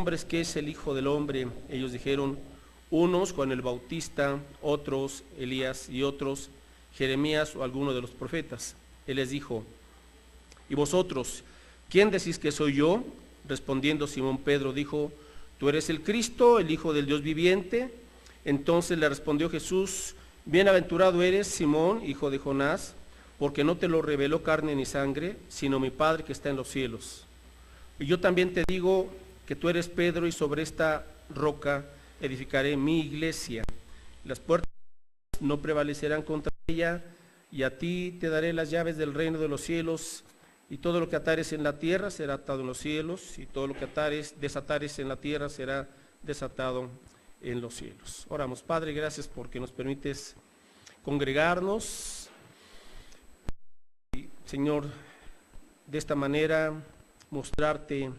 hombres qué es el Hijo del Hombre? Ellos dijeron, unos Juan el Bautista, otros Elías y otros Jeremías o alguno de los profetas. Él les dijo, ¿y vosotros, quién decís que soy yo? Respondiendo Simón Pedro dijo, tú eres el Cristo, el Hijo del Dios viviente. Entonces le respondió Jesús, bienaventurado eres, Simón, hijo de Jonás, porque no te lo reveló carne ni sangre, sino mi Padre que está en los cielos. Y yo también te digo que tú eres Pedro, y sobre esta roca edificaré mi iglesia. Las puertas no prevalecerán contra ella, y a ti te daré las llaves del reino de los cielos, y todo lo que atares en la tierra será atado en los cielos, y todo lo que desatares en la tierra será desatado en los cielos. Oramos. Padre, gracias porque nos permites congregarnos, y, Señor, de esta manera mostrarte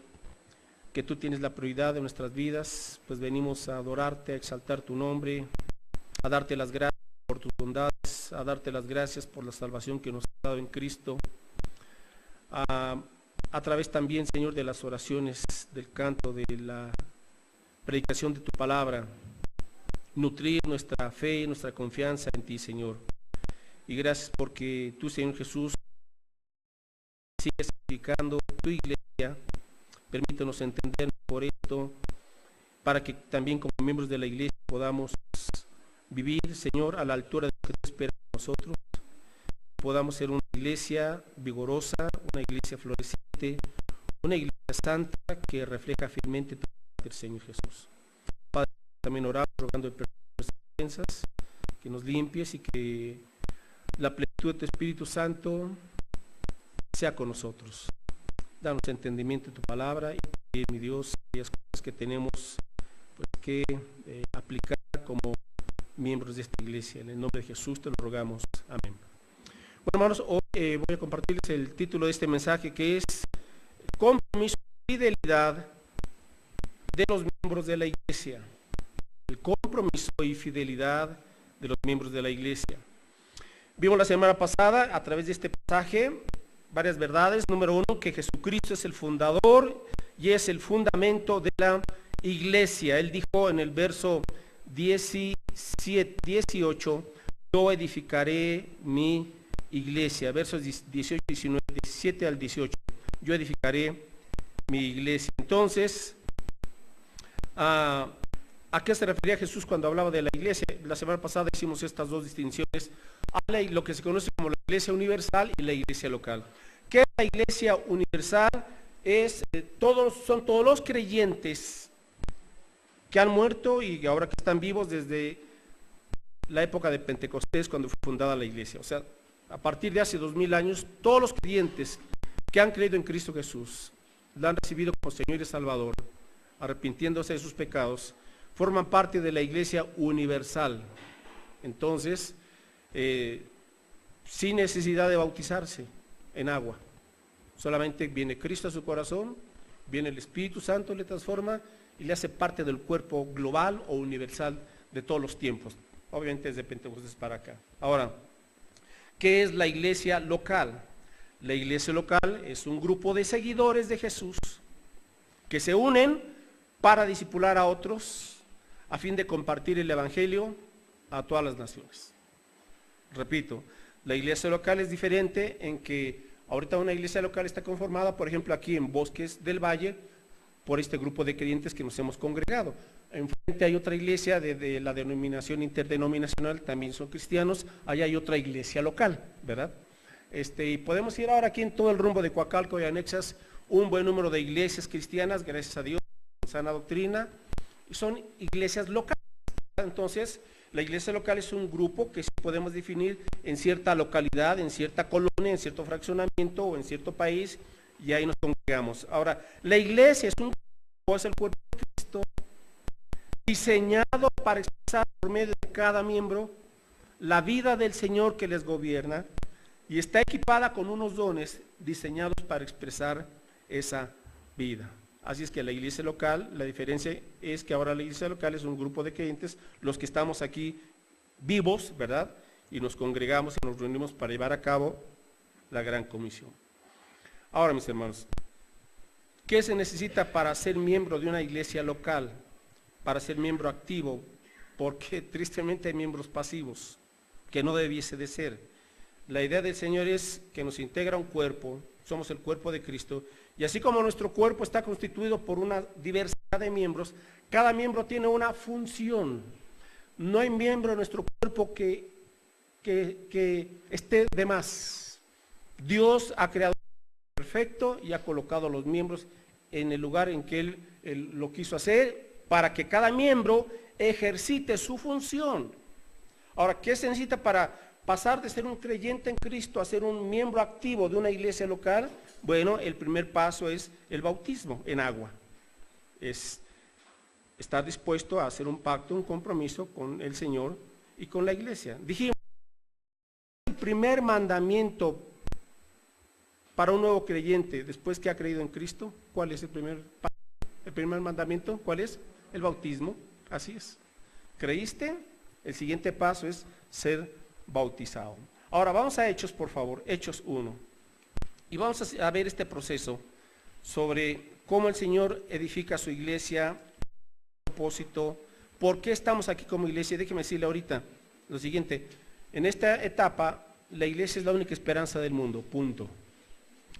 que tú tienes la prioridad de nuestras vidas, pues venimos a adorarte, a exaltar tu nombre, a darte las gracias por tus bondades, a darte las gracias por la salvación que nos has dado en Cristo, a través también, Señor, de las oraciones, del canto, de la predicación de tu palabra, nutrir nuestra fe y nuestra confianza en ti, Señor. Y gracias porque tú, Señor Jesús, sigues edificando tu iglesia. Permítanos entender por esto, para que también como miembros de la iglesia podamos vivir, Señor, a la altura de lo que tú esperas de nosotros. Podamos ser una iglesia vigorosa, una iglesia floreciente, una iglesia santa que refleja fielmente tu carácter, Señor Jesús. Padre, también oramos rogando el perdón de nuestras ofensas, que nos limpies y que la plenitud de tu Espíritu Santo sea con nosotros. Danos entendimiento de tu palabra y, mi Dios, aquellas cosas que tenemos pues, que aplicar como miembros de esta iglesia. En el nombre de Jesús te lo rogamos. Amén. Bueno, hermanos, hoy voy a compartirles el título de este mensaje, que es Compromiso y Fidelidad de los miembros de la iglesia. El compromiso y fidelidad de los miembros de la iglesia. Vimos la semana pasada, a través de este pasaje, varias verdades. Número uno, que Jesucristo es el fundador y es el fundamento de la iglesia. Él dijo en el verso 18, yo edificaré mi iglesia. Versos 18, 19, 17 al 18. Yo edificaré mi iglesia. Entonces, ¿a qué se refería Jesús cuando hablaba de la iglesia? La semana pasada hicimos estas dos distinciones. Habla de lo que se conoce como la iglesia universal y la iglesia local. ¿Qué es la iglesia universal? Son todos los creyentes que han muerto y ahora que están vivos desde la época de Pentecostés, cuando fue fundada la iglesia. O sea, a partir de hace 2000 años, todos los creyentes que han creído en Cristo Jesús, la han recibido como Señor y Salvador, arrepintiéndose de sus pecados, forman parte de la iglesia universal. Entonces, sin necesidad de bautizarse en agua, solamente viene Cristo a su corazón, viene el Espíritu Santo, le transforma y le hace parte del cuerpo global o universal de todos los tiempos, obviamente desde Pentecostés para acá. Ahora, ¿qué es la iglesia local? La iglesia local es un grupo de seguidores de Jesús que se unen para discipular a otros a fin de compartir el evangelio a todas las naciones. Repito, la iglesia local es diferente en que ahorita una iglesia local está conformada, por ejemplo, aquí en Bosques del Valle, por este grupo de creyentes que nos hemos congregado. Enfrente hay otra iglesia de la denominación interdenominacional, también son cristianos, allá hay otra iglesia local, ¿verdad? Y podemos ir ahora aquí en todo el rumbo de Coacalco y anexas un buen número de iglesias cristianas, gracias a Dios, en sana doctrina, y son iglesias locales. Entonces, la iglesia local es un grupo que sí podemos definir en cierta localidad, en cierta colonia, en cierto fraccionamiento o en cierto país, y ahí nos congregamos. Ahora, la iglesia es el cuerpo de Cristo, diseñado para expresar por medio de cada miembro la vida del Señor que les gobierna, y está equipada con unos dones diseñados para expresar esa vida. Así es que la iglesia local, la diferencia es que ahora la iglesia local es un grupo de creyentes, los que estamos aquí vivos, ¿verdad? Y nos congregamos y nos reunimos para llevar a cabo la gran comisión. Ahora, mis hermanos, ¿Qué se necesita para ser miembro de una iglesia local? Para ser miembro activo, porque tristemente hay miembros pasivos, que no debiese de ser. La idea del Señor es que nos integra un cuerpo, somos el cuerpo de Cristo, y así como nuestro cuerpo está constituido por una diversidad de miembros, cada miembro tiene una función. No hay miembro de nuestro cuerpo que esté de más. Dios ha creado perfecto y ha colocado a los miembros en el lugar en que Él lo quiso hacer, para que cada miembro ejercite su función. Ahora, ¿qué se necesita para pasar de ser un creyente en Cristo a ser un miembro activo de una iglesia local? Bueno, el primer paso es el bautismo en agua. Es estar dispuesto a hacer un pacto, un compromiso con el Señor y con la iglesia. Dijimos, el primer mandamiento para un nuevo creyente después que ha creído en Cristo, ¿cuál es el primer mandamiento? ¿Cuál es? El bautismo. Así es. ¿Creíste? El siguiente paso es ser bautizado. Ahora vamos a Hechos, por favor, Hechos 1. Y vamos a ver este proceso sobre cómo el Señor edifica su iglesia, propósito, por qué estamos aquí como iglesia. Déjeme decirle ahorita lo siguiente: en esta etapa la iglesia es la única esperanza del mundo, punto.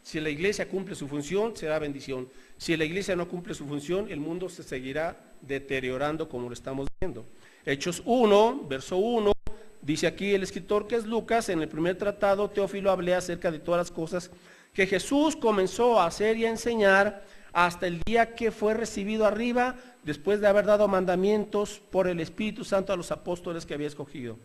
Si la iglesia cumple su función, será bendición. Si la iglesia no cumple su función, el mundo se seguirá deteriorando como lo estamos viendo. Hechos 1, verso 1, dice aquí el escritor, que es Lucas: en el primer tratado, Teófilo, hablé acerca de todas las cosas que Jesús comenzó a hacer y a enseñar hasta el día que fue recibido arriba, después de haber dado mandamientos por el Espíritu Santo a los apóstoles que había escogido,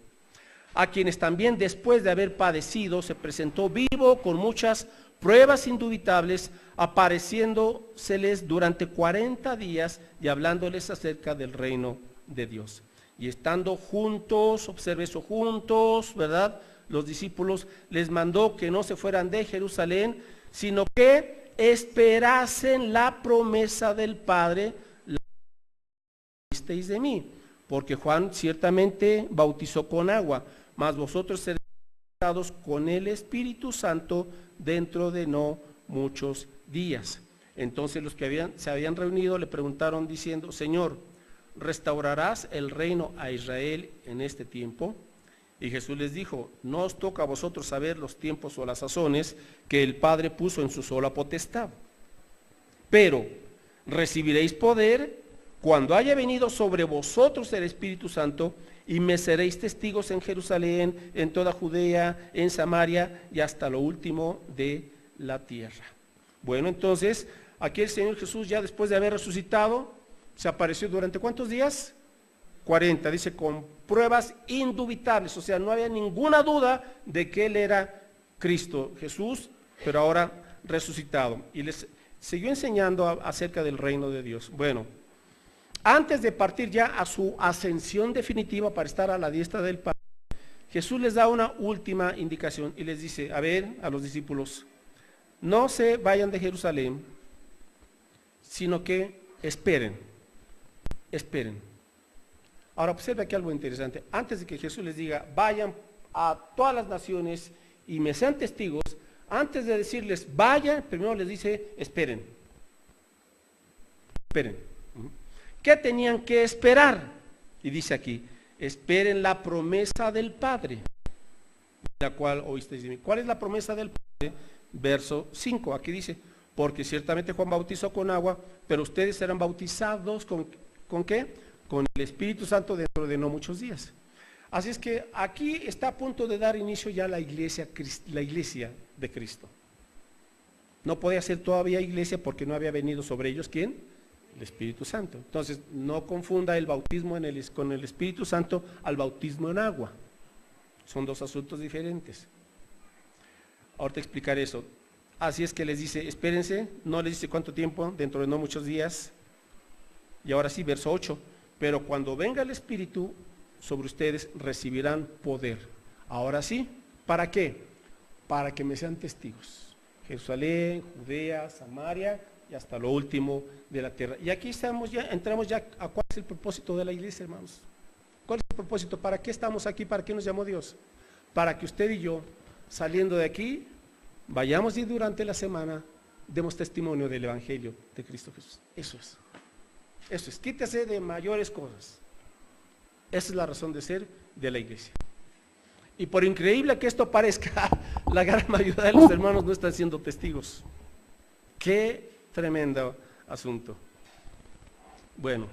a quienes también después de haber padecido se presentó vivo con muchas pruebas indubitables, apareciéndoseles durante 40 días y hablándoles acerca del reino de Dios. Y estando juntos, observe eso, juntos, ¿verdad? Los discípulos les mandó que no se fueran de Jerusalén, sino que esperasen la promesa del Padre, la que visteis de mí, porque Juan ciertamente bautizó con agua, mas vosotros seréis bautizados con el Espíritu Santo dentro de no muchos días. Entonces los que se habían reunido le preguntaron diciendo: Señor, ¿restaurarás el reino a Israel en este tiempo? Y Jesús les dijo: no os toca a vosotros saber los tiempos o las sazones que el Padre puso en su sola potestad, pero recibiréis poder cuando haya venido sobre vosotros el Espíritu Santo, y me seréis testigos en Jerusalén, en toda Judea, en Samaria y hasta lo último de la tierra. Bueno, entonces aquí el Señor Jesús, ya después de haber resucitado, se apareció durante ¿cuántos días? 40, dice, con pruebas indubitables, o sea, no había ninguna duda de que Él era Cristo Jesús, pero ahora resucitado. Y les siguió enseñando acerca del reino de Dios. Bueno, antes de partir ya a su ascensión definitiva para estar a la diestra del Padre, Jesús les da una última indicación y les dice: a ver, a los discípulos, no se vayan de Jerusalén, sino que esperen. Ahora observe aquí algo interesante. Antes de que Jesús les diga: vayan a todas las naciones y me sean testigos, antes de decirles vayan, primero les dice: esperen. ¿Qué tenían que esperar? Y dice aquí: esperen la promesa del Padre, la cual oísteis de mí. ¿Cuál es la promesa del Padre? Verso 5, aquí dice: porque ciertamente Juan bautizó con agua, pero ustedes serán bautizados ¿con qué? Con el Espíritu Santo dentro de no muchos días. Así es que aquí está a punto de dar inicio ya la iglesia de Cristo. No podía ser todavía iglesia porque no había venido sobre ellos ¿quién? El Espíritu Santo. Entonces no confunda el bautismo con el Espíritu Santo al bautismo en agua. Son dos asuntos diferentes. Ahorita explicaré eso. Así es que les dice: espérense, no les dice cuánto tiempo, dentro de no muchos días. Y ahora sí, verso 8, pero cuando venga el Espíritu sobre ustedes recibirán poder. Ahora sí, ¿para qué? Para que me sean testigos. Jerusalén, Judea, Samaria y hasta lo último de la tierra. Y aquí entramos ya a cuál es el propósito de la iglesia, hermanos. ¿Cuál es el propósito? ¿Para qué estamos aquí? ¿Para qué nos llamó Dios? Para que usted y yo, saliendo de aquí, vayamos y durante la semana demos testimonio del Evangelio de Cristo Jesús. Eso es, quítese de mayores cosas. Esa es la razón de ser de la iglesia. Y por increíble que esto parezca, la gran mayoría de los hermanos no están siendo testigos. Qué tremendo asunto. Bueno,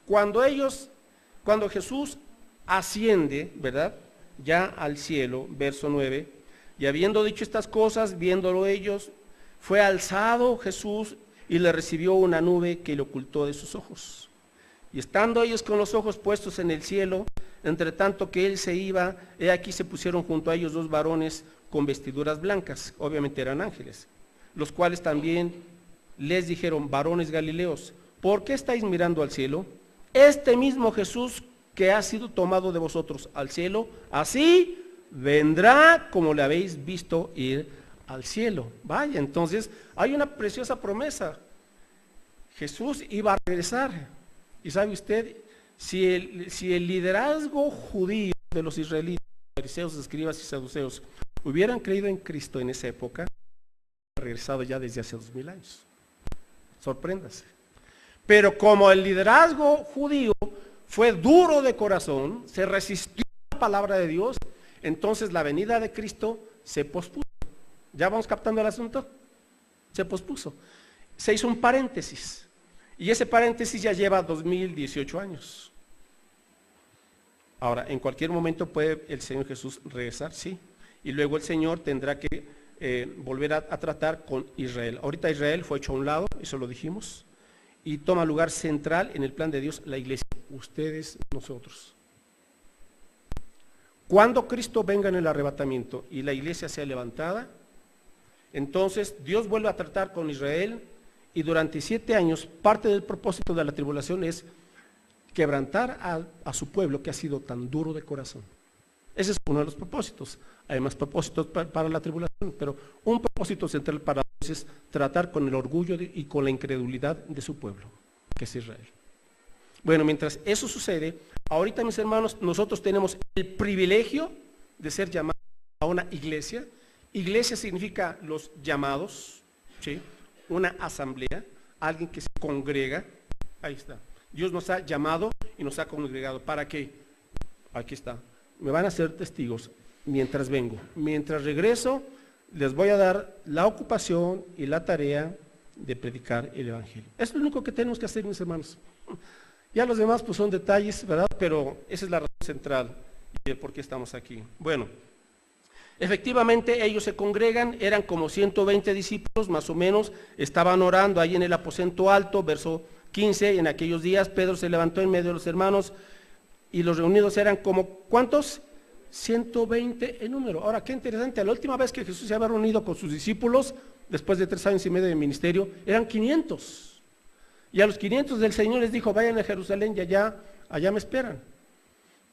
cuando Jesús asciende, ¿verdad?, ya al cielo, verso 9, y habiendo dicho estas cosas, viéndolo ellos, fue alzado Jesús y le recibió una nube que le ocultó de sus ojos. Y estando ellos con los ojos puestos en el cielo, entre tanto que él se iba, he aquí se pusieron junto a ellos dos varones con vestiduras blancas, obviamente eran ángeles, los cuales también les dijeron: varones galileos, ¿por qué estáis mirando al cielo? Este mismo Jesús que ha sido tomado de vosotros al cielo, así vendrá como le habéis visto ir al cielo. Vaya, entonces hay una preciosa promesa. Jesús iba a regresar. Y sabe usted, si el liderazgo judío de los israelitas, fariseos, escribas y saduceos, hubieran creído en Cristo en esa época, regresado ya desde hace 2000 años. Sorpréndase. Pero como el liderazgo judío fue duro de corazón, se resistió a la palabra de Dios, entonces la venida de Cristo se pospuso. ¿Ya vamos captando el asunto? Se pospuso. Se hizo un paréntesis. Y ese paréntesis ya lleva 2018 años. Ahora, en cualquier momento puede el Señor Jesús regresar, sí. Y luego el Señor tendrá que volver a tratar con Israel. Ahorita Israel fue hecho a un lado, eso lo dijimos, y toma lugar central en el plan de Dios la iglesia, ustedes, nosotros. Cuando Cristo venga en el arrebatamiento y la iglesia sea levantada, entonces Dios vuelve a tratar con Israel, y durante 7 años parte del propósito de la tribulación es quebrantar a su pueblo que ha sido tan duro de corazón. Ese es uno de los propósitos. Hay más propósitos para la tribulación, pero un propósito central para Dios es tratar con el orgullo y con la incredulidad de su pueblo, que es Israel. Bueno, mientras eso sucede, ahorita, mis hermanos, nosotros tenemos el privilegio de ser llamados a una iglesia. Iglesia significa los llamados, ¿sí?, una asamblea, alguien que se congrega. Ahí está. Dios nos ha llamado y nos ha congregado. ¿Para qué? Aquí está. Me van a ser testigos mientras vengo. Mientras regreso, les voy a dar la ocupación y la tarea de predicar el Evangelio. Es lo único que tenemos que hacer, mis hermanos. Ya los demás pues son detalles, ¿verdad? Pero esa es la razón central y el por qué estamos aquí. Bueno, efectivamente ellos se congregan, eran como 120 discípulos más o menos, estaban orando ahí en el aposento alto, verso 15, en aquellos días Pedro se levantó en medio de los hermanos y los reunidos eran como, ¿cuántos? 120 en número. Ahora, qué interesante, la última vez que Jesús se había reunido con sus discípulos, después de 3 años y medio de ministerio, eran 500. Y a los 500 del Señor les dijo: vayan a Jerusalén y allá me esperan.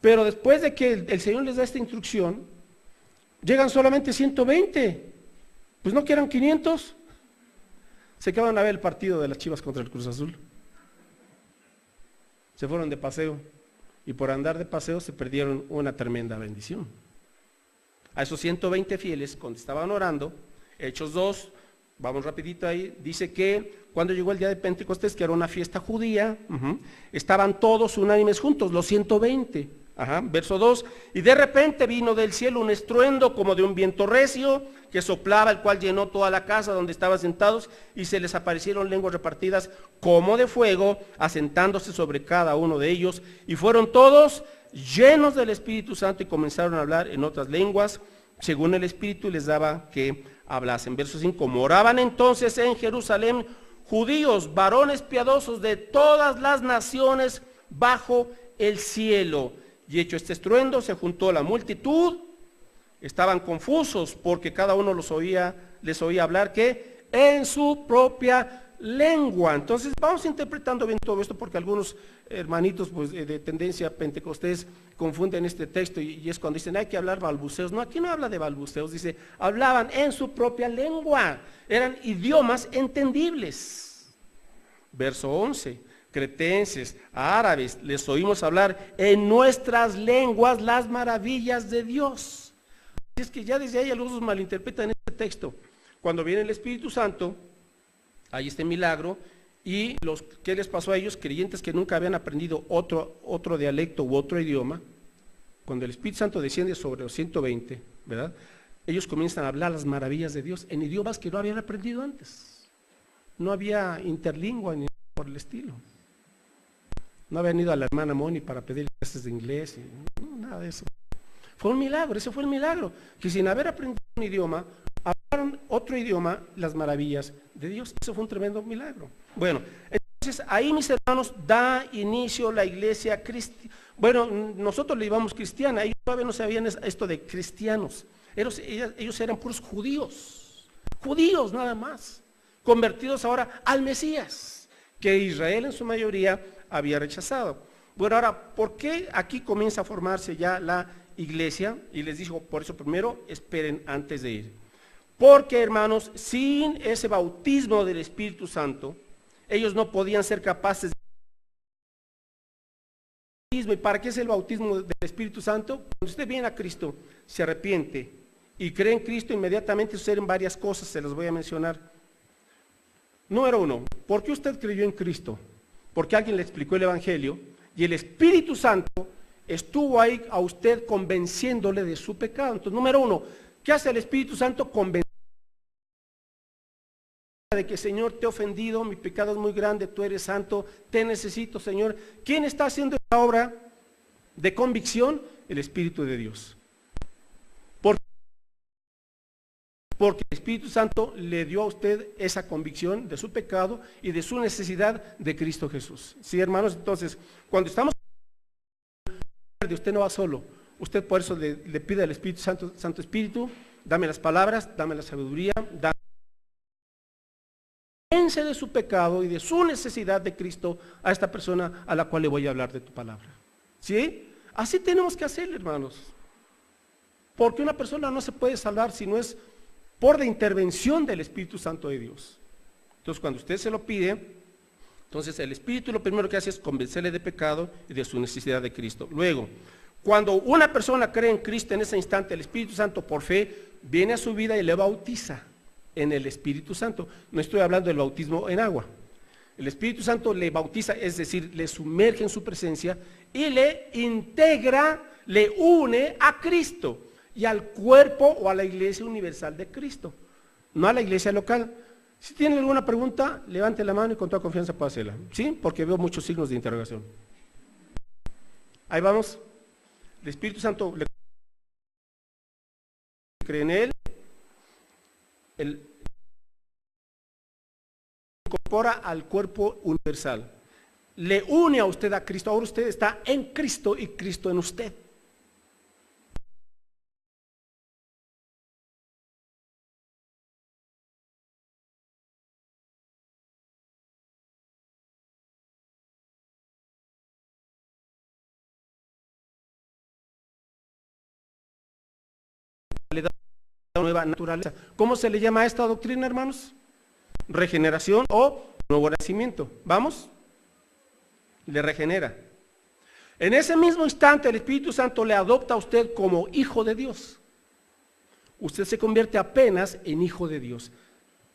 Pero después de que el Señor les da esta instrucción, llegan solamente 120. Pues no que eran 500. Se quedaron a ver el partido de las Chivas contra el Cruz Azul. Se fueron de paseo. Y por andar de paseo se perdieron una tremenda bendición. A esos 120 fieles, cuando estaban orando, Hechos 2, vamos rapidito ahí, dice que cuando llegó el día de Pentecostés, que era una fiesta judía, estaban todos unánimes juntos, los 120. Verso 2, y de repente vino del cielo un estruendo como de un viento recio que soplaba, el cual llenó toda la casa donde estaban sentados, y se les aparecieron lenguas repartidas como de fuego, asentándose sobre cada uno de ellos, y fueron todos llenos del Espíritu Santo y comenzaron a hablar en otras lenguas, según el Espíritu les daba que hablasen. Verso 5, moraban entonces en Jerusalén judíos, varones piadosos de todas las naciones bajo el cielo. Y hecho este estruendo, se juntó la multitud, estaban confusos porque cada uno les oía hablar que en su propia lengua. Entonces vamos interpretando bien todo esto, porque algunos hermanitos pues, de tendencia pentecostés confunden este texto y es cuando dicen hay que hablar balbuceos. No, aquí no habla de balbuceos, dice hablaban en su propia lengua, eran idiomas entendibles. Verso 11, cretenses, árabes, les oímos hablar en nuestras lenguas las maravillas de Dios. Es que ya desde ahí algunos malinterpretan este texto. Cuando viene el Espíritu Santo, hay este milagro, y ¿qué les pasó a ellos? Creyentes que nunca habían aprendido otro dialecto u otro idioma, cuando el Espíritu Santo desciende sobre los 120, ¿verdad? Ellos comienzan a hablar las maravillas de Dios en idiomas que no habían aprendido antes. No había interlingua ni por el estilo. No habían ido a la hermana Moni para pedir clases de inglés, nada de eso. Fue un milagro, ese fue el milagro, que sin haber aprendido un idioma, hablaron otro idioma, las maravillas de Dios. Eso fue un tremendo milagro. Bueno, entonces ahí, mis hermanos, da inicio la iglesia cristiana. Bueno, nosotros le llamamos cristiana, ellos todavía no sabían esto de cristianos. Ellos eran puros judíos nada más, convertidos ahora al Mesías, que Israel en su mayoría había rechazado. Bueno, ahora, ¿por qué aquí comienza a formarse ya la iglesia? Y les digo, por eso primero, esperen antes de ir. Porque, hermanos, sin ese bautismo del Espíritu Santo, ellos no podían ser capaces de... ¿Y para qué es el bautismo del Espíritu Santo? Cuando usted viene a Cristo, se arrepiente y cree en Cristo, inmediatamente suceden varias cosas, se las voy a mencionar. Número 1, ¿por qué usted creyó en Cristo? Porque alguien le explicó el Evangelio y el Espíritu Santo estuvo ahí a usted convenciéndole de su pecado. Entonces, número 1, ¿qué hace el Espíritu Santo? Convencer de que, Señor, te he ofendido, mi pecado es muy grande, tú eres santo, te necesito, Señor. ¿Quién está haciendo esta obra de convicción? El Espíritu de Dios. Porque el Espíritu Santo le dio a usted esa convicción de su pecado y de su necesidad de Cristo Jesús. ¿Sí, hermanos? Entonces, cuando estamos... usted no va solo. Usted por eso le pide al Espíritu Santo, Santo Espíritu, dame las palabras, dame la sabiduría, dame de su pecado y de su necesidad de Cristo a esta persona a la cual le voy a hablar de tu palabra. ¿Sí? Así tenemos que hacer, hermanos. Porque una persona no se puede salvar si no es por la intervención del Espíritu Santo de Dios. Entonces, cuando usted se lo pide, entonces el Espíritu lo primero que hace es convencerle de pecado y de su necesidad de Cristo. Luego, cuando una persona cree en Cristo, en ese instante el Espíritu Santo por fe viene a su vida y le bautiza en el Espíritu Santo. No estoy hablando del bautismo en agua. El Espíritu Santo le bautiza, es decir, le sumerge en su presencia y le integra, le une a Cristo y al cuerpo o a la iglesia universal de Cristo, no a la iglesia local. Si tienen alguna pregunta, levante la mano y con toda confianza puede hacerla. ¿Sí? Porque veo muchos signos de interrogación. Ahí vamos. El Espíritu Santo le cree en él, incorpora al cuerpo universal, le une a usted a Cristo. Ahora usted está en Cristo y Cristo en usted. Le da una nueva naturaleza. ¿Cómo se le llama a esta doctrina, hermanos? Regeneración o nuevo nacimiento. ¿Vamos? Le regenera. En ese mismo instante el Espíritu Santo le adopta a usted como hijo de Dios. Usted se convierte apenas en hijo de Dios.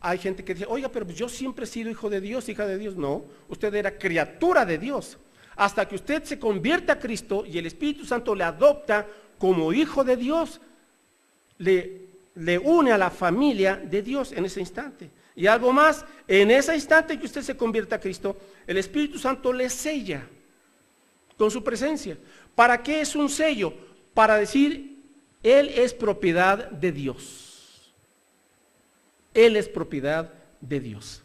Hay gente que dice, oiga, pero yo siempre he sido hijo de Dios, hija de Dios. No, usted era criatura de Dios. Hasta que usted se convierte a Cristo y el Espíritu Santo le adopta como hijo de Dios, le une a la familia de Dios en ese instante. Y algo más, en ese instante que usted se convierte a Cristo, el Espíritu Santo le sella con su presencia. ¿Para qué es un sello? Para decir, Él es propiedad de Dios. Él es propiedad de Dios.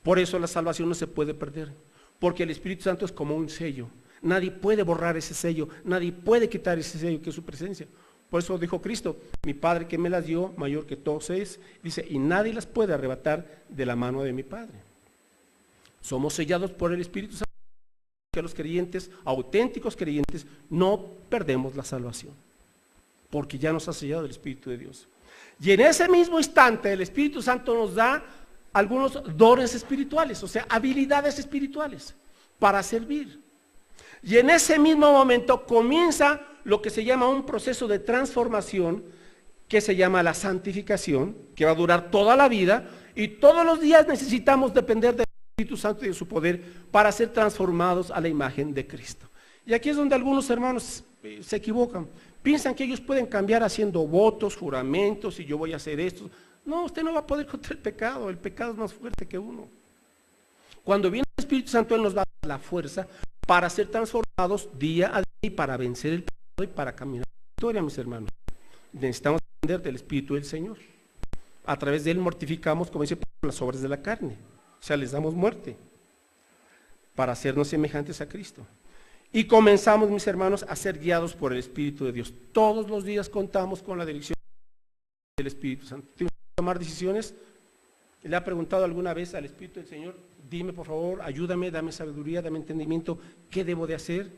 Por eso la salvación no se puede perder, porque el Espíritu Santo es como un sello. Nadie puede borrar ese sello, nadie puede quitar ese sello que es su presencia. Por eso dijo Cristo, mi Padre que me las dio, mayor que todos es, dice, y nadie las puede arrebatar de la mano de mi Padre. Somos sellados por el Espíritu Santo, que los creyentes, auténticos creyentes, no perdemos la salvación, porque ya nos ha sellado el Espíritu de Dios. Y en ese mismo instante el Espíritu Santo nos da algunos dones espirituales, o sea, habilidades espirituales para servir. Y en ese mismo momento comienza lo que se llama un proceso de transformación que se llama la santificación, que va a durar toda la vida, y todos los días necesitamos depender del Espíritu Santo y de su poder para ser transformados a la imagen de Cristo. Y aquí es donde algunos hermanos se equivocan. Piensan que ellos pueden cambiar haciendo votos, juramentos, y yo voy a hacer esto. No, usted no va a poder contra el pecado es más fuerte que uno. Cuando viene el Espíritu Santo, Él nos va a dar la fuerza para ser transformados día a día y para vencer el pecado y para caminar en la victoria, mis hermanos. Necesitamos depender del Espíritu del Señor. A través de Él mortificamos, como dice, las obras de la carne. O sea, les damos muerte para hacernos semejantes a Cristo. Y comenzamos, mis hermanos, a ser guiados por el Espíritu de Dios. Todos los días contamos con la dirección del Espíritu Santo. ¿Tienes que tomar decisiones? ¿Le ha preguntado alguna vez al Espíritu del Señor, dime por favor, ayúdame, dame sabiduría, dame entendimiento, qué debo de hacer?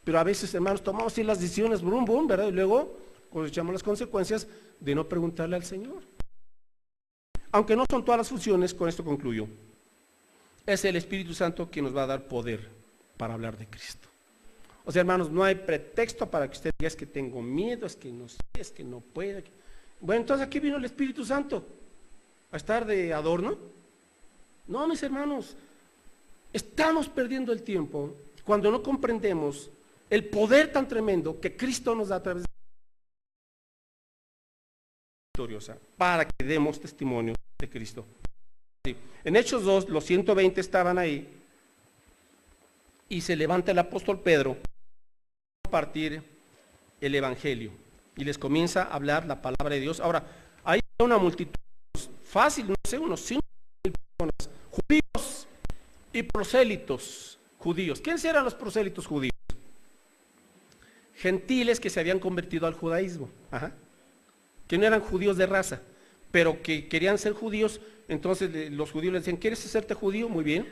Pero a veces, hermanos, tomamos así las decisiones, brum, brum, ¿verdad? Y luego cosechamos las consecuencias de no preguntarle al Señor. Aunque no son todas las funciones, con esto concluyo. Es el Espíritu Santo quien nos va a dar poder para hablar de Cristo. O sea, hermanos, no hay pretexto para que usted diga es que tengo miedo, es que no sé, es que no puedo. Bueno, entonces aquí vino el Espíritu Santo. ¿A estar de adorno? No, mis hermanos, estamos perdiendo el tiempo cuando no comprendemos el poder tan tremendo que Cristo nos da a través de la victoriosa para que demos testimonio de Cristo. En Hechos 2, los 120 estaban ahí y se levanta el apóstol Pedro a compartir el Evangelio y les comienza a hablar la palabra de Dios. Ahora, hay una multitud fácil, no sé, unos 5.000 personas, judíos y prosélitos judíos. ¿Quiénes eran los prosélitos judíos? Gentiles que se habían convertido al judaísmo, que no eran judíos de raza, pero que querían ser judíos. Entonces los judíos les decían, ¿quieres hacerte judío? Muy bien,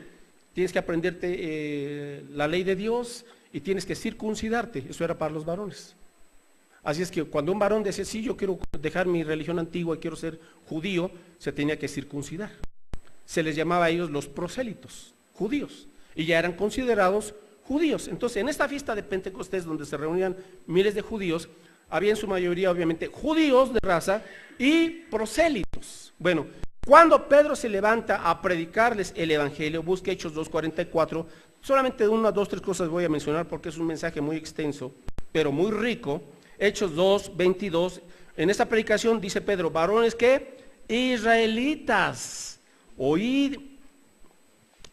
tienes que aprenderte la ley de Dios y tienes que circuncidarte. Eso era para los varones. Así es que cuando un varón decía, sí, yo quiero dejar mi religión antigua y quiero ser judío, se tenía que circuncidar. Se les llamaba a ellos los prosélitos, judíos, y ya eran considerados judíos. Entonces, en esta fiesta de Pentecostés, donde se reunían miles de judíos, había en su mayoría, obviamente, judíos de raza y prosélitos. Bueno, cuando Pedro se levanta a predicarles el Evangelio, busca Hechos 2:44, solamente una, dos, tres cosas voy a mencionar porque es un mensaje muy extenso, pero muy rico. Hechos 2:22, en esta predicación dice Pedro, varones que israelitas, oíd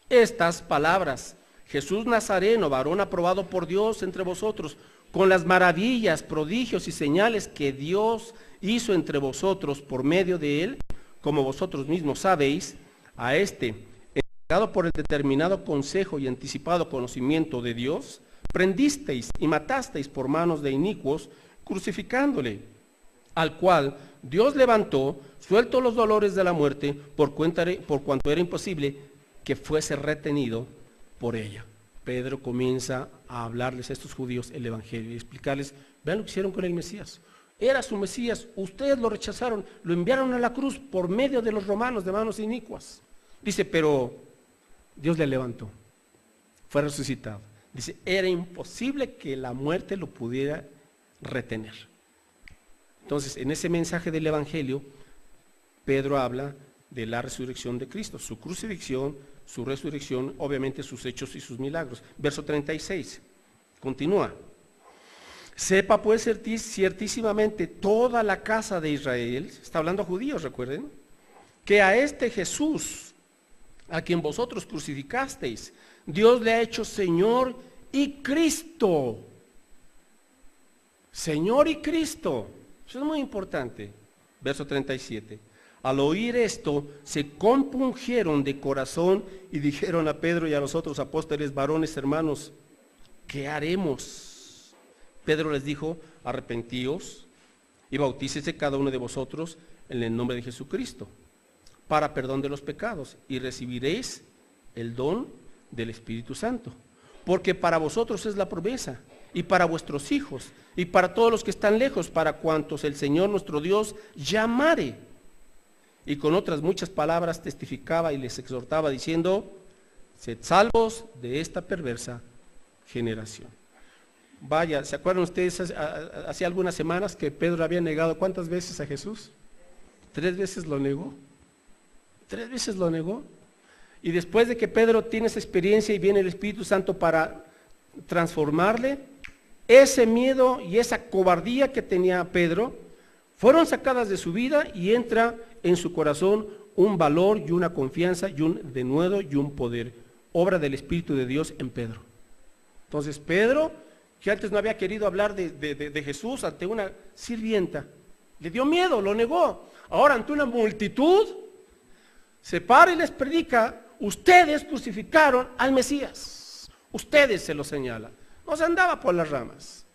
estas palabras, Jesús Nazareno, varón aprobado por Dios entre vosotros, con las maravillas, prodigios y señales que Dios hizo entre vosotros por medio de él, como vosotros mismos sabéis, a este, entregado por el determinado consejo y anticipado conocimiento de Dios, prendisteis y matasteis por manos de inicuos, crucificándole, al cual Dios levantó, suelto los dolores de la muerte, por cuanto era imposible que fuese retenido por ella. Pedro comienza a hablarles a estos judíos el Evangelio y explicarles, vean lo que hicieron con el Mesías. Era su Mesías, ustedes lo rechazaron, lo enviaron a la cruz por medio de los romanos, de manos inicuas. Dice, pero Dios le levantó, fue resucitado. Dice, era imposible que la muerte lo pudiera retener. Entonces, en ese mensaje del Evangelio, Pedro habla de la resurrección de Cristo, su crucifixión, su resurrección, obviamente sus hechos y sus milagros. Verso 36, continúa. Sepa pues ciertísimamente toda la casa de Israel, está hablando a judíos, recuerden, que a este Jesús, a quien vosotros crucificasteis, Dios le ha hecho Señor y Cristo. Señor y Cristo. Eso es muy importante. Verso 37. Al oír esto, se compungieron de corazón y dijeron a Pedro y a los otros apóstoles, varones, hermanos, ¿qué haremos? Pedro les dijo, arrepentíos y bautícese cada uno de vosotros en el nombre de Jesucristo, para perdón de los pecados, y recibiréis el don del Espíritu Santo. Porque para vosotros es la promesa, y para vuestros hijos, y para todos los que están lejos, para cuantos el Señor nuestro Dios llamare. Y con otras muchas palabras testificaba y les exhortaba diciendo, sed salvos de esta perversa generación. Vaya, ¿se acuerdan ustedes hace algunas semanas que Pedro había negado cuántas veces a Jesús? 3 veces lo negó. 3 veces lo negó. Y después de que Pedro tiene esa experiencia y viene el Espíritu Santo para transformarle, ese miedo y esa cobardía que tenía Pedro fueron sacadas de su vida y entra en su corazón un valor y una confianza y un denuedo y un poder, obra del Espíritu de Dios en Pedro. Entonces Pedro, que antes no había querido hablar de Jesús ante una sirvienta, le dio miedo, lo negó. Ahora ante una multitud se para y les predica: ustedes crucificaron al Mesías, ustedes, se lo señala, no se andaba por las ramas.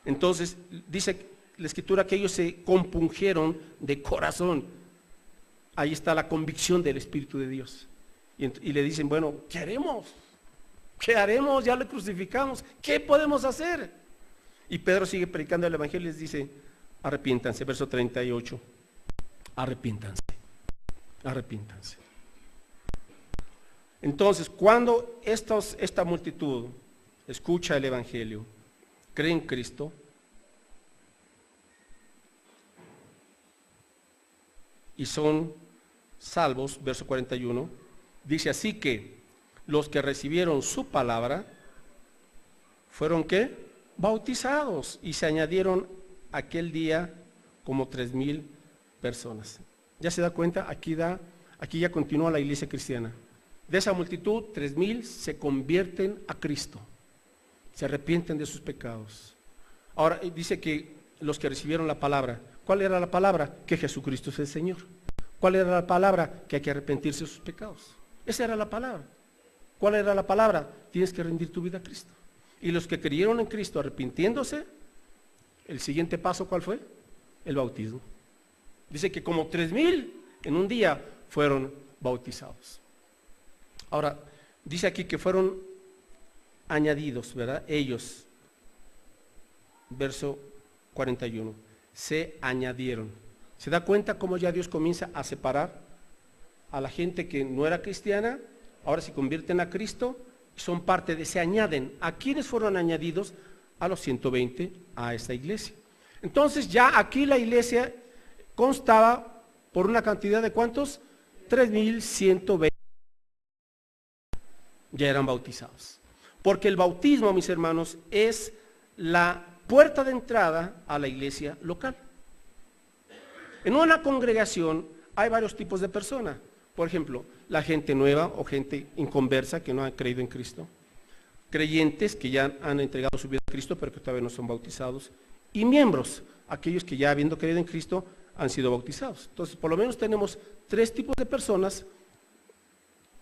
Entonces dice la Escritura que ellos se compungieron de corazón. Ahí está la convicción del Espíritu de Dios. Y le dicen: bueno, ¿qué haremos? ¿Qué haremos? Ya le crucificamos, ¿qué podemos hacer? Y Pedro sigue predicando el Evangelio y les dice: arrepiéntanse, verso 38, arrepiéntanse, arrepiéntanse. Entonces, cuando esta multitud escucha el Evangelio, cree en Cristo, y son salvos, verso 41, dice: así que los que recibieron su palabra fueron ¿qué? Bautizados, y se añadieron aquel día como 3,000 personas. ¿Ya se da cuenta? Aquí ya continúa la iglesia cristiana. De esa multitud, 3,000 se convierten a Cristo, se arrepienten de sus pecados. Ahora dice que los que recibieron la palabra, ¿cuál era la palabra? Que Jesucristo es el Señor. ¿Cuál era la palabra? Que hay que arrepentirse de sus pecados. Esa era la palabra. ¿Cuál era la palabra? Tienes que rendir tu vida a Cristo. Y los que creyeron en Cristo arrepintiéndose, el siguiente paso, ¿cuál fue? El bautismo. Dice que como 3,000 en un día fueron bautizados. Ahora, dice aquí que fueron añadidos, ¿verdad? Ellos, verso 41, se añadieron. ¿Se da cuenta cómo ya Dios comienza a separar a la gente que no era cristiana? Ahora se convierten a Cristo, son parte de, se añaden. ¿A quiénes fueron añadidos? A los 120, a esta iglesia. Entonces ya aquí la iglesia constaba por una cantidad de ¿cuántos? 3,120 ya eran bautizados. Porque el bautismo, mis hermanos, es la puerta de entrada a la iglesia local. En una congregación hay varios tipos de personas. Por ejemplo, la gente nueva o gente inconversa que no ha creído en Cristo, creyentes que ya han entregado su vida a Cristo pero que todavía no son bautizados, y miembros, aquellos que ya habiendo creído en Cristo han sido bautizados. Entonces, por lo menos tenemos 3 tipos de personas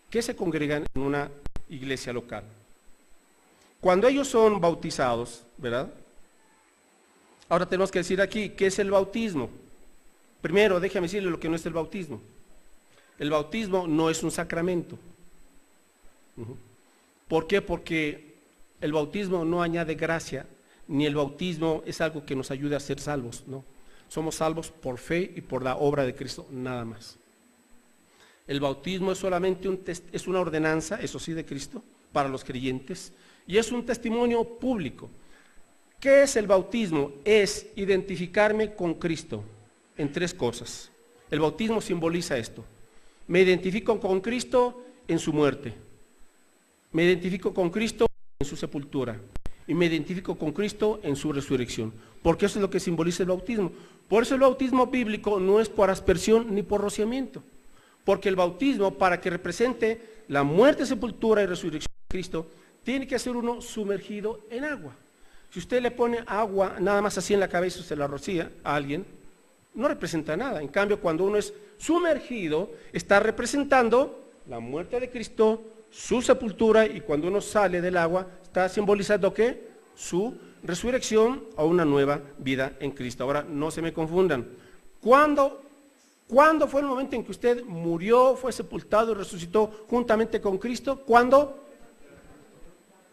que se congregan en una iglesia local. Cuando ellos son bautizados, ¿verdad? Ahora tenemos que decir aquí, ¿qué es el bautismo? Primero, déjame decirle lo que no es el bautismo. El bautismo no es un sacramento. ¿Por qué? Porque el bautismo no añade gracia, ni el bautismo es algo que nos ayude a ser salvos, ¿no? Somos salvos por fe y por la obra de Cristo, nada más. El bautismo es solamente es una ordenanza, eso sí, de Cristo, para los creyentes, y es un testimonio público. ¿Qué es el bautismo? Es identificarme con Cristo en 3 cosas. El bautismo simboliza esto. Me identifico con Cristo en su muerte. Me identifico con Cristo en su sepultura. Y me identifico con Cristo en su resurrección. Porque eso es lo que simboliza el bautismo. Por eso el bautismo bíblico no es por aspersión ni por rociamiento. Porque el bautismo, para que represente la muerte, sepultura y resurrección de Cristo, tiene que ser uno sumergido en agua. Si usted le pone agua nada más así en la cabeza y se la rocía a alguien, no representa nada. En cambio, cuando uno es sumergido, está representando la muerte de Cristo, su sepultura, y cuando uno sale del agua, está simbolizando ¿qué? Su resurrección a una nueva vida en Cristo. Ahora, no se me confundan. ¿Cuándo fue el momento en que usted murió, fue sepultado y resucitó juntamente con Cristo? ¿Cuándo?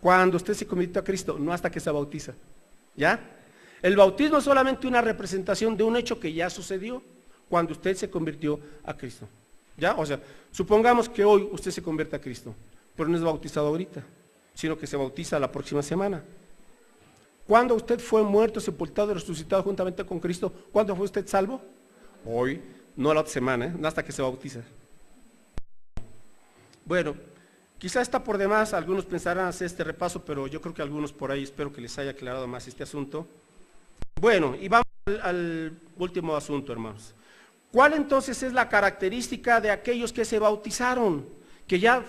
Cuando usted se convirtió a Cristo, no hasta que se bautiza. ¿Ya? El bautismo es solamente una representación de un hecho que ya sucedió cuando usted se convirtió a Cristo. ¿Ya? O sea, supongamos que hoy usted se convierte a Cristo, pero no es bautizado ahorita. sino que se bautiza la próxima semana. ¿Cuándo usted fue muerto, sepultado y resucitado juntamente con Cristo? ¿Cuándo fue usted salvo? Hoy, no la otra semana, no hasta que se bautiza. Bueno, quizá está por demás, algunos pensarán hacer este repaso, pero yo creo que algunos por ahí espero que les haya aclarado más este asunto. Bueno, y vamos al último asunto, hermanos. ¿Cuál entonces es la característica de aquellos que se bautizaron, que ya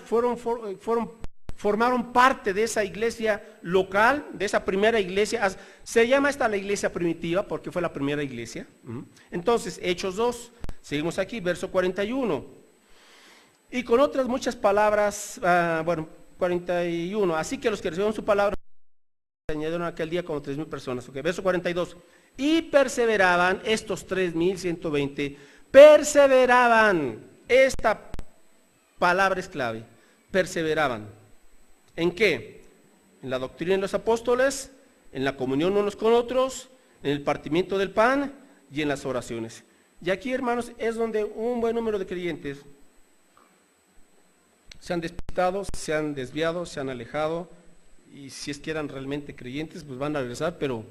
formaron parte de esa iglesia local, de esa primera iglesia? Se llama esta la iglesia primitiva porque fue la primera iglesia. Entonces, Hechos 2, seguimos aquí, verso 41. Y con otras muchas palabras, 41. Así que los que recibieron su palabra se añadieron aquel día como 3,000 personas. Okay, verso 42. Y perseveraban, estos 3,120, perseveraban. Esta palabra es clave. Perseveraban. ¿En qué? En la doctrina de los apóstoles, en la comunión unos con otros, en el partimiento del pan y en las oraciones. Y aquí, hermanos, es donde un buen número de creyentes se han despistado, se han desviado, se han alejado, y si es que eran realmente creyentes, pues van a regresar, pero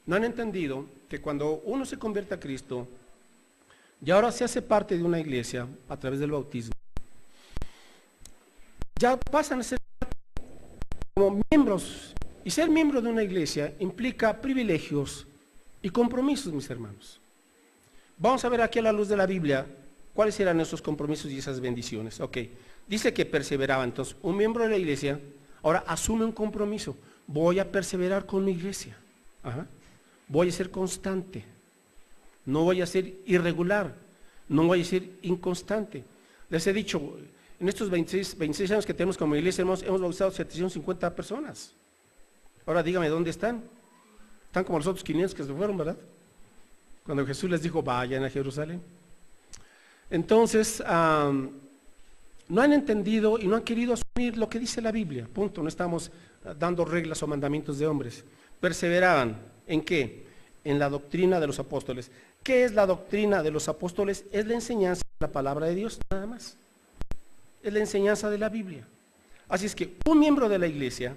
no han entendido que cuando uno se convierte a Cristo, y ahora se hace parte de una iglesia a través del bautismo, ya pasan a ser como miembros, y ser miembro de una iglesia implica privilegios y compromisos, mis hermanos. Vamos a ver aquí a la luz de la Biblia cuáles eran esos compromisos y esas bendiciones. Ok, dice que perseveraba. Entonces, un miembro de la iglesia ahora asume un compromiso. Voy a perseverar con mi iglesia. Voy a ser constante. No voy a ser irregular. No voy a ser inconstante. Les he dicho, en estos 26 años que tenemos como iglesia, hemos bautizado 750 personas. Ahora dígame, ¿dónde están? Están como los otros 500 que se fueron, ¿verdad? Cuando Jesús les dijo, vayan a Jerusalén. Entonces, no han entendido y no han querido asumir lo que dice la Biblia. Punto. No estamos dando reglas o mandamientos de hombres. Perseveraban. ¿En qué? En la doctrina de los apóstoles. ¿Qué es la doctrina de los apóstoles? Es la enseñanza de la palabra de Dios, nada más. Es la enseñanza de la Biblia. Así es que un miembro de la iglesia,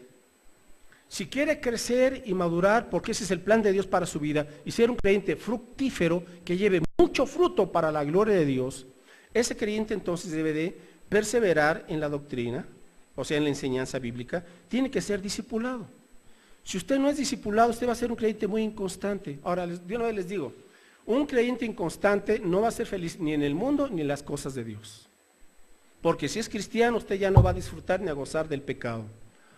si quiere crecer y madurar, porque ese es el plan de Dios para su vida, y ser un creyente fructífero que lleve mucho fruto para la gloria de Dios, ese creyente entonces debe de perseverar en la doctrina, o sea, en la enseñanza bíblica, tiene que ser discipulado. Si usted no es discipulado, usted va a ser un creyente muy inconstante. Ahora, de una vez les digo, un creyente inconstante no va a ser feliz ni en el mundo ni en las cosas de Dios. Porque si es cristiano, usted ya no va a disfrutar ni a gozar del pecado.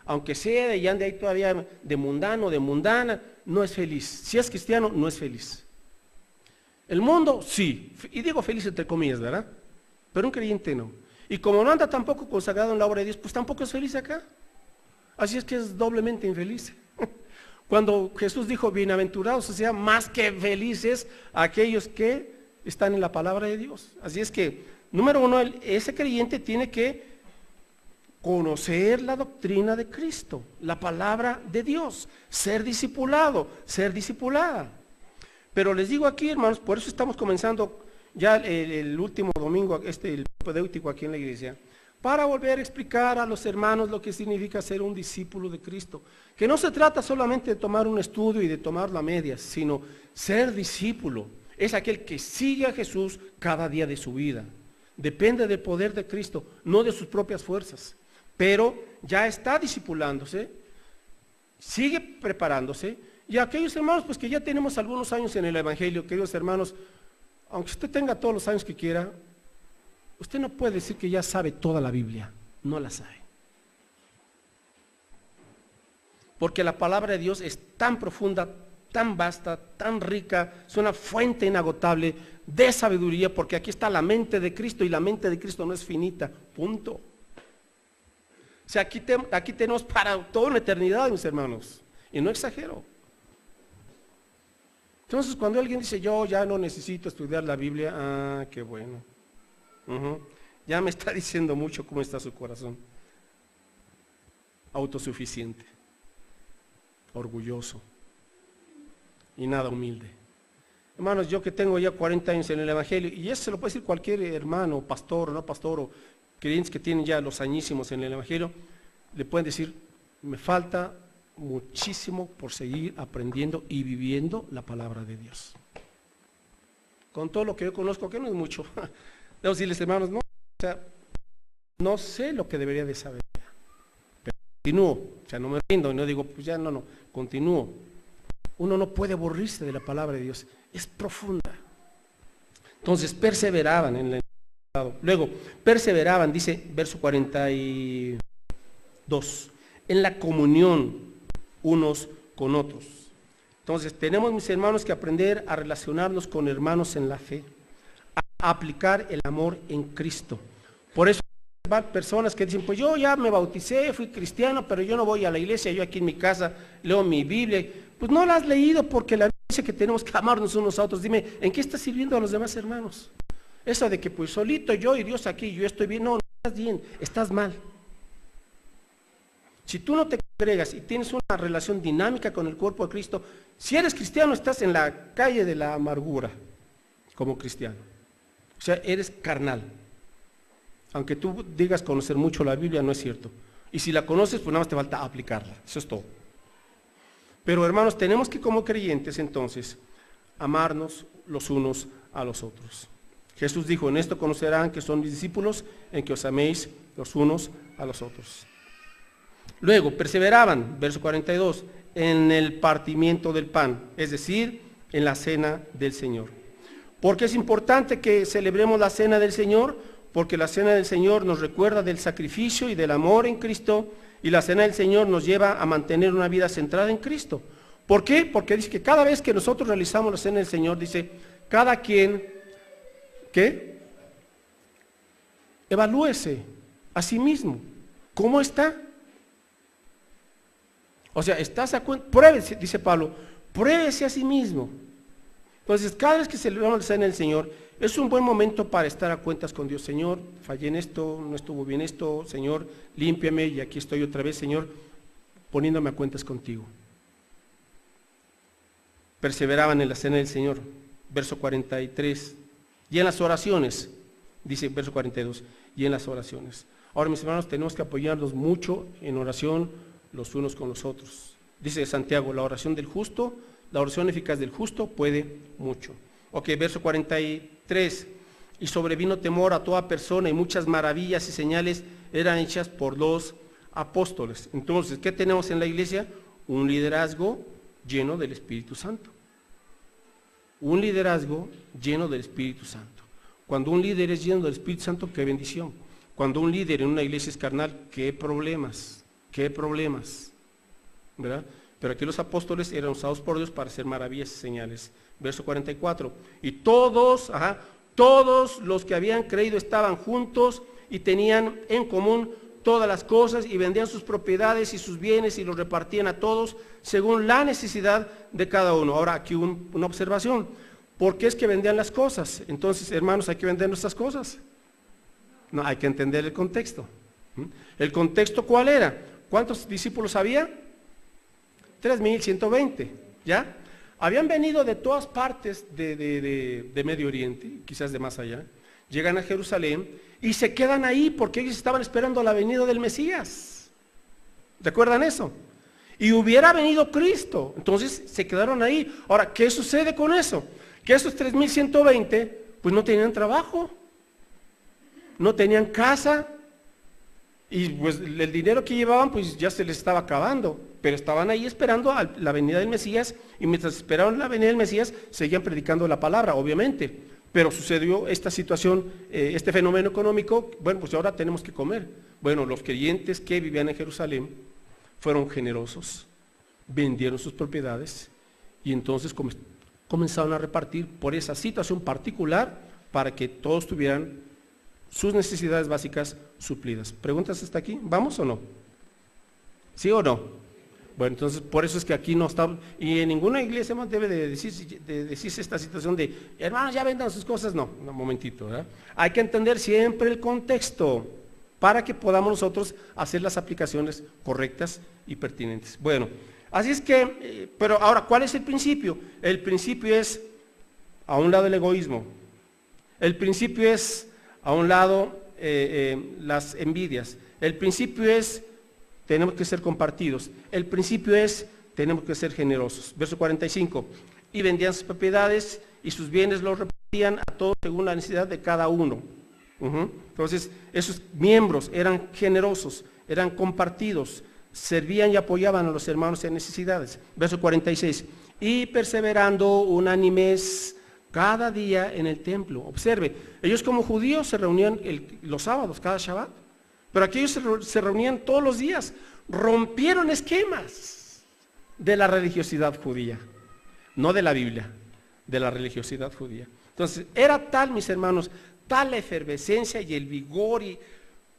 Aunque sea y ande ahí todavía de mundano, de mundana, no es feliz. Si es cristiano, no es feliz. El mundo, sí. Y digo feliz entre comillas, ¿verdad? Pero un creyente no. Y como no anda tampoco consagrado en la obra de Dios, pues tampoco es feliz acá. Así es que es doblemente infeliz. Cuando Jesús dijo, bienaventurados, o sea, más que felices aquellos que están en la palabra de Dios. Así es que, número uno, ese creyente tiene que conocer la doctrina de Cristo, la palabra de Dios, ser discipulado, ser discipulada. Pero les digo aquí, hermanos, por eso estamos comenzando ya el último domingo, el propedéutico aquí en la iglesia, para volver a explicar a los hermanos lo que significa ser un discípulo de Cristo. Que no se trata solamente de tomar un estudio y de tomarlo a medias, sino ser discípulo. Es aquel que sigue a Jesús cada día de su vida. Depende del poder de Cristo, no de sus propias fuerzas. Pero ya está discipulándose, sigue preparándose. Y aquellos hermanos, pues que ya tenemos algunos años en el Evangelio, queridos hermanos, aunque usted tenga todos los años que quiera, usted no puede decir que ya sabe toda la Biblia, no la sabe. Porque la palabra de Dios es tan profunda, tan vasta, tan rica, es una fuente inagotable de sabiduría, porque aquí está la mente de Cristo y la mente de Cristo no es finita, punto. O sea, aquí tenemos para toda una eternidad, mis hermanos, y no exagero. Entonces, cuando alguien dice, yo ya no necesito estudiar la Biblia, qué bueno. Ya me está diciendo mucho cómo está su corazón. Autosuficiente, orgulloso y nada humilde. Hermanos, yo que tengo ya 40 años en el Evangelio, y eso se lo puede decir cualquier hermano, pastor, no pastor, o creyentes que tienen ya los añísimos en el Evangelio, le pueden decir, me falta muchísimo por seguir aprendiendo y viviendo la palabra de Dios. Con todo lo que yo conozco, que no es mucho, debo decirles, hermanos, no, o sea, no sé lo que debería de saber, pero continúo, o sea, no me rindo y no digo, pues ya no, continúo. Uno no puede aburrirse de la palabra de Dios, es profunda. Entonces perseveraban en el estado. Luego, perseveraban, dice verso 42, en la comunión unos con otros. Entonces tenemos, mis hermanos, que aprender a relacionarnos con hermanos en la fe, a aplicar el amor en Cristo. Por eso hay personas que dicen, pues yo ya me bauticé, fui cristiano, pero yo no voy a la iglesia, yo aquí en mi casa leo mi Biblia. Pues no la has leído, porque la Biblia dice que tenemos que amarnos unos a otros. Dime, ¿en qué estás sirviendo a los demás hermanos? Eso de que pues solito yo y Dios aquí, yo estoy bien, no estás bien, estás mal. Si tú no te congregas y tienes una relación dinámica con el cuerpo de Cristo, si eres cristiano estás en la calle de la amargura como cristiano. O sea, eres carnal. Aunque tú digas conocer mucho la Biblia, no es cierto. Y si la conoces, pues nada más te falta aplicarla. Eso es todo. Pero hermanos, tenemos que como creyentes entonces amarnos los unos a los otros. Jesús dijo, en esto conocerán que son mis discípulos, en que os améis los unos a los otros. Luego, perseveraban, verso 42, en el partimiento del pan, es decir, en la cena del Señor. ¿Por qué es importante que celebremos la cena del Señor? Porque la cena del Señor nos recuerda del sacrificio y del amor en Cristo, y la cena del Señor nos lleva a mantener una vida centrada en Cristo. ¿Por qué? Porque dice que cada vez que nosotros realizamos la cena del Señor, dice, cada quien, ¿qué? Evalúese a sí mismo. ¿Cómo está? O sea, estás a cuenta, pruébese, dice Pablo, pruébese a sí mismo. Entonces, cada vez que celebramos la cena del Señor, es un buen momento para estar a cuentas con Dios. Señor, fallé en esto, no estuvo bien esto, Señor, límpiame y aquí estoy otra vez, Señor, poniéndome a cuentas contigo. Perseveraban en la cena del Señor, verso 43, y en las oraciones, dice verso 42, y en las oraciones. Ahora, mis hermanos, tenemos que apoyarnos mucho en oración los unos con los otros. Dice Santiago, la oración del justo, la oración eficaz del justo puede mucho. Ok, verso 43, y sobrevino temor a toda persona y muchas maravillas y señales eran hechas por los apóstoles. Entonces, ¿qué tenemos en la iglesia? Un liderazgo lleno del Espíritu Santo. Un liderazgo lleno del Espíritu Santo. Cuando un líder es lleno del Espíritu Santo, qué bendición. Cuando un líder en una iglesia es carnal, qué problemas, ¿verdad? Pero aquí los apóstoles eran usados por Dios para hacer maravillas y señales. Verso 44, y todos los que habían creído estaban juntos y tenían en común todas las cosas y vendían sus propiedades y sus bienes y los repartían a todos según la necesidad de cada uno. Ahora aquí una observación, ¿por qué es que vendían las cosas? Entonces, hermanos, ¿hay que vender nuestras cosas? No, hay que entender el contexto. ¿El contexto cuál era? ¿Cuántos discípulos había? 3,120, ¿ya? Habían venido de todas partes de Medio Oriente, quizás de más allá, llegan a Jerusalén y se quedan ahí porque ellos estaban esperando la venida del Mesías. ¿Recuerdan eso? Y hubiera venido Cristo, entonces se quedaron ahí. Ahora, ¿qué sucede con eso? Que esos 3,120, pues no tenían trabajo, no tenían casa, y pues el dinero que llevaban pues ya se les estaba acabando, pero estaban ahí esperando a la venida del Mesías, y mientras esperaron la venida del Mesías seguían predicando la palabra, obviamente, pero sucedió esta situación, este fenómeno económico. Bueno, pues ahora tenemos que comer. Bueno, los creyentes que vivían en Jerusalén fueron generosos, vendieron sus propiedades y entonces comenzaron a repartir por esa situación particular para que todos tuvieran sus necesidades básicas suplidas. ¿Preguntas hasta aquí? ¿Vamos o no? ¿Sí o no? Bueno, entonces por eso es que aquí no está, y en ninguna iglesia más debe de decirse esta situación de, hermanos, ya vendan sus cosas. No, un momentito, ¿verdad? Hay que entender siempre el contexto para que podamos nosotros hacer las aplicaciones correctas y pertinentes. Bueno, así es que, pero ahora, ¿cuál es el principio? El principio es, a un lado el egoísmo, el principio es, a un lado las envidias, el principio es tenemos que ser compartidos. El principio es, tenemos que ser generosos. Verso 45, y vendían sus propiedades y sus bienes los repartían a todos según la necesidad de cada uno. Entonces, esos miembros eran generosos, eran compartidos, servían y apoyaban a los hermanos en necesidades. Verso 46, y perseverando unánimes cada día en el templo. Observe, ellos como judíos se reunían los sábados, cada Shabbat, pero aquí ellos se reunían todos los días. Rompieron esquemas de la religiosidad judía, no de la Biblia, de la religiosidad judía. Entonces, era tal, mis hermanos, tal la efervescencia y el vigor. Y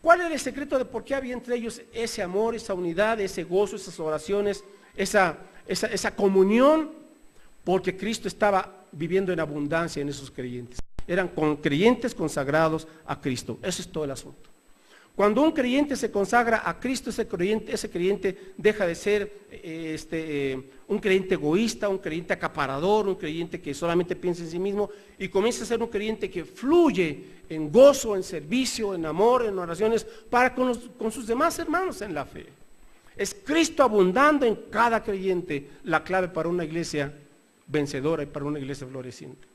¿cuál era el secreto de por qué había entre ellos ese amor, esa unidad, ese gozo, esas oraciones, esa comunión? Porque Cristo estaba viviendo en abundancia en esos creyentes. Eran creyentes consagrados a Cristo. Eso es todo el asunto. Cuando un creyente se consagra a Cristo, ese creyente deja de ser un creyente egoísta, un creyente acaparador, un creyente que solamente piensa en sí mismo, y comienza a ser un creyente que fluye en gozo, en servicio, en amor, en oraciones para con sus demás hermanos en la fe. Es Cristo abundando en cada creyente la clave para una iglesia vencedora y para una iglesia floreciente.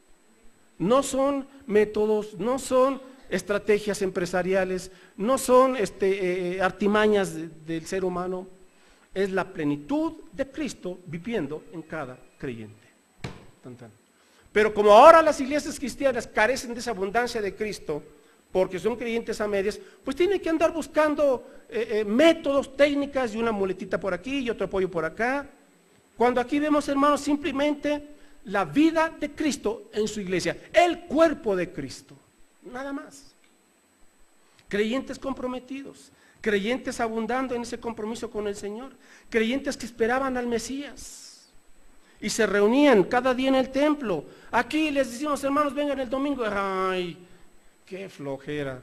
No son métodos, no son estrategias empresariales, no son artimañas del ser humano, es la plenitud de Cristo viviendo en cada creyente. Pero como ahora las iglesias cristianas carecen de esa abundancia de Cristo, porque son creyentes a medias, pues tienen que andar buscando métodos, técnicas, y una muletita por aquí y otro apoyo por acá. Cuando aquí vemos, hermanos, simplemente la vida de Cristo en su iglesia, el cuerpo de Cristo. Nada más. Creyentes comprometidos, creyentes abundando en ese compromiso con el Señor, creyentes que esperaban al Mesías y se reunían cada día en el templo. Aquí les decimos, hermanos, vengan el domingo. Ay, qué flojera,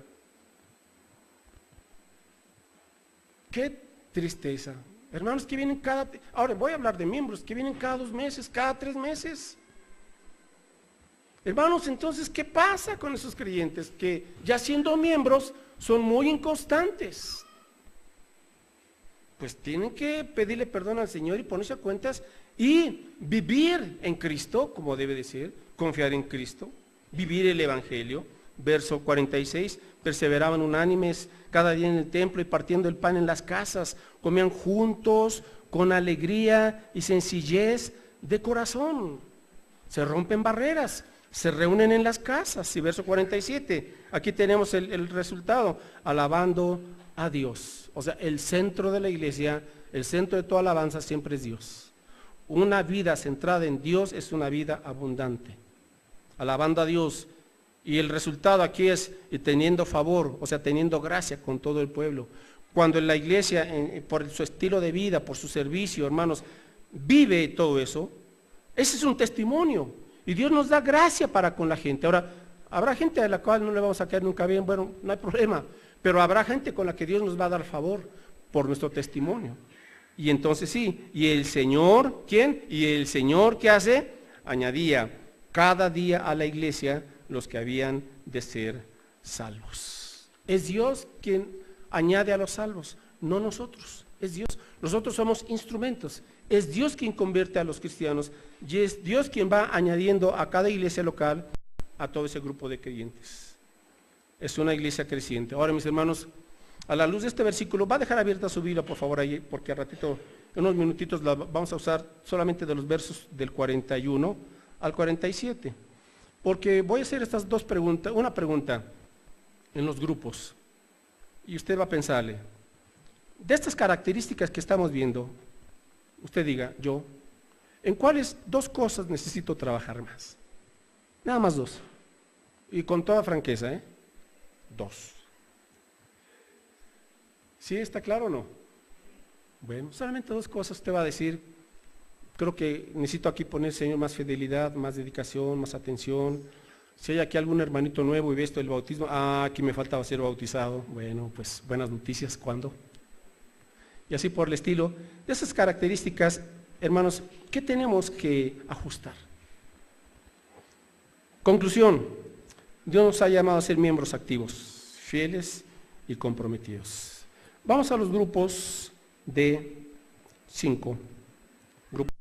qué tristeza. Hermanos que vienen ahora voy a hablar de miembros que vienen cada 2 meses, cada 3 meses. Hermanos, entonces, ¿qué pasa con esos creyentes que ya siendo miembros son muy inconstantes? Pues tienen que pedirle perdón al Señor y ponerse a cuentas y vivir en Cristo, como debe de ser, confiar en Cristo, vivir el Evangelio. Verso 46, perseveraban unánimes cada día en el templo y partiendo el pan en las casas, comían juntos con alegría y sencillez de corazón. Se rompen barreras, se reúnen en las casas. Y verso 47, aquí tenemos el resultado, alabando a Dios. O sea, el centro de la iglesia, el centro de toda alabanza siempre es Dios. Una vida centrada en Dios es una vida abundante, alabando a Dios. Y el resultado aquí es teniendo favor, o sea, teniendo gracia con todo el pueblo. Cuando en la iglesia, por su estilo de vida, por su servicio, hermanos, vive todo eso, ese es un testimonio. Y Dios nos da gracia para con la gente. Ahora, habrá gente a la cual no le vamos a caer nunca bien, bueno, no hay problema. Pero habrá gente con la que Dios nos va a dar favor por nuestro testimonio. Y entonces sí, y el Señor, ¿quién? Y el Señor, ¿qué hace? Añadía cada día a la iglesia los que habían de ser salvos. Es Dios quien añade a los salvos, no nosotros, es Dios. Nosotros somos instrumentos, es Dios quien convierte a los cristianos y es Dios quien va añadiendo a cada iglesia local a todo ese grupo de creyentes. Es una iglesia creciente. Ahora, mis hermanos, a la luz de este versículo, va a dejar abierta su Biblia, por favor, ahí, porque a ratito, en unos minutitos, la vamos a usar solamente de los versos del 41 al 47. Porque voy a hacer estas dos preguntas, una pregunta en los grupos, y usted va a pensarle, de estas características que estamos viendo, usted diga, yo, ¿en cuáles 2 cosas necesito trabajar más? Nada más 2, y con toda franqueza, 2. ¿Sí está claro o no? Bueno, solamente 2 cosas usted va a decir. Creo que necesito aquí poner, Señor, más fidelidad, más dedicación, más atención. Si hay aquí algún hermanito nuevo y ve esto del bautismo, aquí me faltaba ser bautizado. Bueno, pues buenas noticias, ¿cuándo? Y así por el estilo. De esas características, hermanos, ¿qué tenemos que ajustar? Conclusión, Dios nos ha llamado a ser miembros activos, fieles y comprometidos. Vamos a los grupos D5. Grupo.